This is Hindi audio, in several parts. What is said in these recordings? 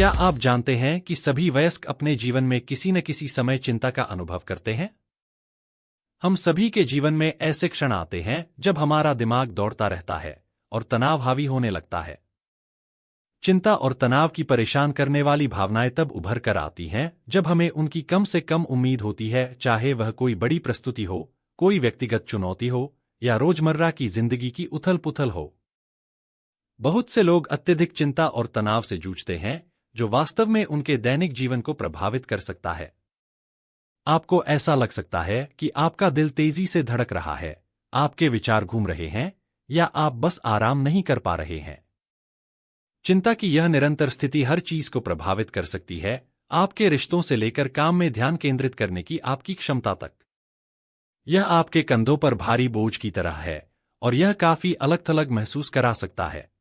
क्या आप जानते हैं कि सभी वयस्क अपने जीवन में किसी न किसी समय चिंता का अनुभव करते हैं? हम सभी के जीवन में ऐसे क्षण आते हैं जब हमारा दिमाग दौड़ता रहता है और तनाव हावी होने लगता है। चिंता और तनाव की परेशान करने वाली भावनाएं तब उभर कर आती हैं जब हमें उनकी कम से कम उम्मीद होती है, चाहे वह कोई बड़ी प्रस्तुति हो, कोई व्यक्तिगत चुनौती हो या रोजमर्रा की जिंदगी की उथल-पुथल हो। बहुत से लोग अत्यधिक चिंता और तनाव से जूझते हैं, जो वास्तव में उनके दैनिक जीवन को प्रभावित कर सकता है। आपको ऐसा लग सकता है कि आपका दिल तेजी से धड़क रहा है, आपके विचार घूम रहे हैं, या आप बस आराम नहीं कर पा रहे हैं। चिंता की यह निरंतर स्थिति हर चीज को प्रभावित कर सकती है, आपके रिश्तों से लेकर काम में ध्यान केंद्रित करने की आपकी क्षमता तक। यह आपके कंधों पर भारी बोझ की तरह है, और यह काफी अलग-थलग महसूस करा सकता है।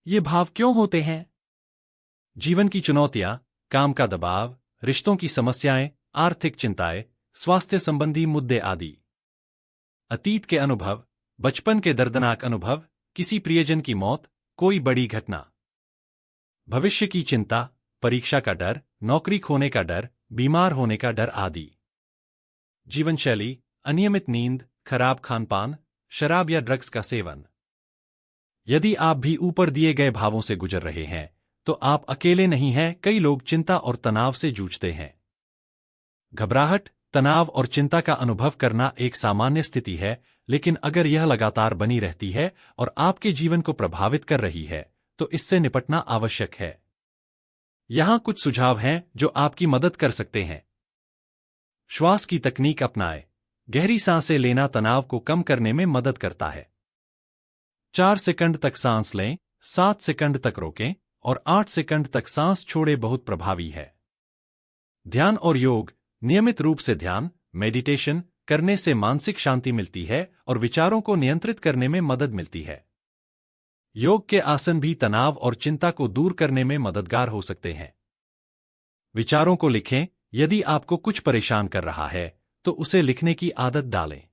ये भाव क्यों होते हैं? जीवन की चुनौतियां, काम का दबाव, रिश्तों की समस्याएं, आर्थिक चिंताएं, स्वास्थ्य संबंधी मुद्दे आदि। अतीत के अनुभव, बचपन के दर्दनाक अनुभव, किसी प्रियजन की मौत, कोई बड़ी घटना। भविष्य की चिंता, परीक्षा का डर, नौकरी खोने का डर, बीमार होने का डर आदि। जीवनशैली, अनियमित नींद, खराब खानपान, शराब या ड्रग्स का सेवन। यदि आप भी ऊपर दिए गए भावों से गुजर रहे हैं, तो आप अकेले नहीं हैं। कई लोग चिंता और तनाव से जूझते हैं। घबराहट, तनाव और चिंता का अनुभव करना एक सामान्य स्थिति है, लेकिन अगर यह लगातार बनी रहती है और आपके जीवन को प्रभावित कर रही है, तो इससे निपटना आवश्यक है। यहाँ कुछ सुझाव हैं जो आपकी मदद कर सकते हैं। श्वास की तकनीक अपनाएं। गहरी सांसें लेना तनाव को कम करने में मदद करता है। 4 सेकंड तक सांस लें, 7 सेकंड तक रोकें और 8 सेकंड तक सांस छोड़ें बहुत प्रभावी है। ध्यान और योग, नियमित रूप से ध्यान, मेडिटेशन करने से मानसिक शांति मिलती है और विचारों को नियंत्रित करने में मदद मिलती है। योग के आसन भी तनाव और चिंता को दूर करने में मददगार हो सकते हैं। विचारों को लिखें। यदि आपको कुछ परेशान कर रहा है, तो उसे लिखने की आदत डालें।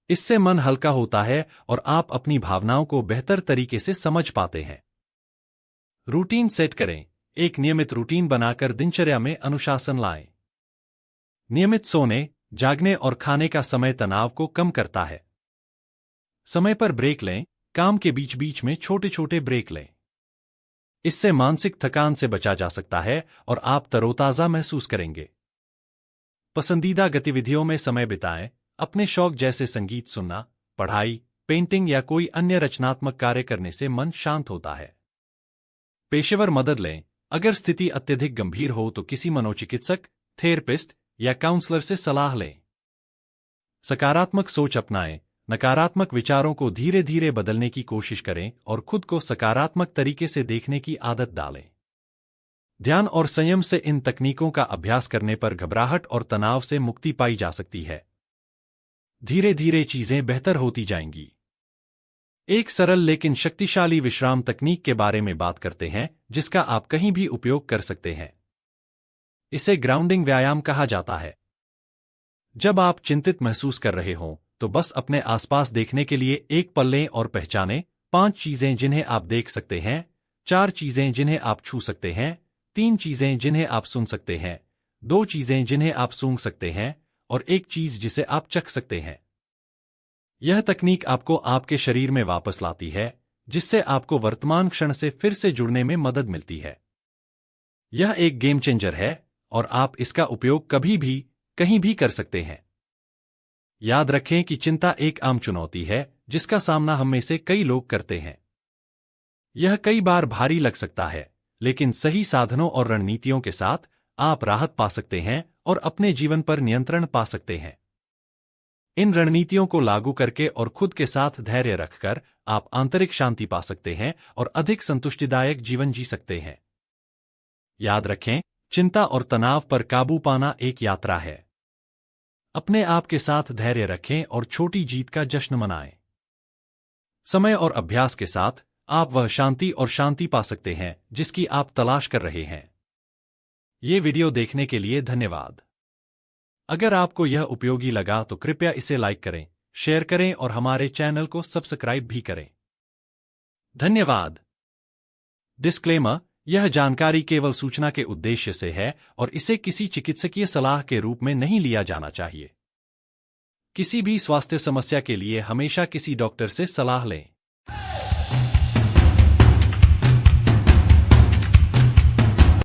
इससे मन हल्का होता है और आप अपनी भावनाओं को बेहतर तरीके से समझ पाते हैं। रूटीन सेट करें। एक नियमित रूटीन बनाकर दिनचर्या में अनुशासन लाएं। नियमित सोने, जागने और खाने का समय तनाव को कम करता है। समय पर ब्रेक लें। काम के बीच बीच में छोटे छोटे ब्रेक लें। इससे मानसिक थकान से बचा जा सकता है और आप तरोताजा महसूस करेंगे। पसंदीदा गतिविधियों में समय बिताएं। अपने शौक जैसे संगीत सुनना, पढ़ाई, पेंटिंग या कोई अन्य रचनात्मक कार्य करने से मन शांत होता है। पेशेवर मदद लें। अगर स्थिति अत्यधिक गंभीर हो तो किसी मनोचिकित्सक, थेरेपिस्ट या काउंसलर से सलाह लें। सकारात्मक सोच अपनाएं। नकारात्मक विचारों को धीरे धीरे बदलने की कोशिश करें और खुद को सकारात्मक तरीके से देखने की आदत डालें। ध्यान और संयम से इन तकनीकों का अभ्यास करने पर घबराहट और तनाव से मुक्ति पाई जा सकती है। धीरे धीरे चीजें बेहतर होती जाएंगी। एक सरल लेकिन शक्तिशाली विश्राम तकनीक के बारे में बात करते हैं, जिसका आप कहीं भी उपयोग कर सकते हैं। इसे ग्राउंडिंग व्यायाम कहा जाता है। जब आप चिंतित महसूस कर रहे हों, तो बस अपने आसपास देखने के लिए एक पल लें और पहचानें 5 चीजें जिन्हें आप देख सकते हैं, 4 चीजें जिन्हें आप छू सकते हैं, 3 चीजें जिन्हें आप सुन सकते हैं, 2 चीजें जिन्हें आप सूंघ सकते हैं और 1 चीज जिसे आप चख सकते हैं। यह तकनीक आपको आपके शरीर में वापस लाती है, जिससे आपको वर्तमान क्षण से फिर से जुड़ने में मदद मिलती है। यह एक गेम चेंजर है और आप इसका उपयोग कभी भी, कहीं भी कर सकते हैं। याद रखें कि चिंता एक आम चुनौती है, जिसका सामना हम में से कई लोग करते हैं। यह कई बार भारी लग सकता है, लेकिन सही साधनों और रणनीतियों के साथ आप राहत पा सकते हैं और अपने जीवन पर नियंत्रण पा सकते हैं। इन रणनीतियों को लागू करके और खुद के साथ धैर्य रखकर आप आंतरिक शांति पा सकते हैं और अधिक संतुष्टिदायक जीवन जी सकते हैं। याद रखें, चिंता और तनाव पर काबू पाना एक यात्रा है। अपने आप के साथ धैर्य रखें और छोटी जीत का जश्न मनाएं। समय और अभ्यास के साथ आप वह शांति पा सकते हैं जिसकी आप तलाश कर रहे हैं। ये वीडियो देखने के लिए धन्यवाद। अगर आपको यह उपयोगी लगा तो कृपया इसे लाइक करें, शेयर करें और हमारे चैनल को सब्सक्राइब भी करें। धन्यवाद। डिस्क्लेमर: यह जानकारी केवल सूचना के उद्देश्य से है और इसे किसी चिकित्सकीय सलाह के रूप में नहीं लिया जाना चाहिए। किसी भी स्वास्थ्य समस्या के लिए हमेशा किसी डॉक्टर से सलाह लें।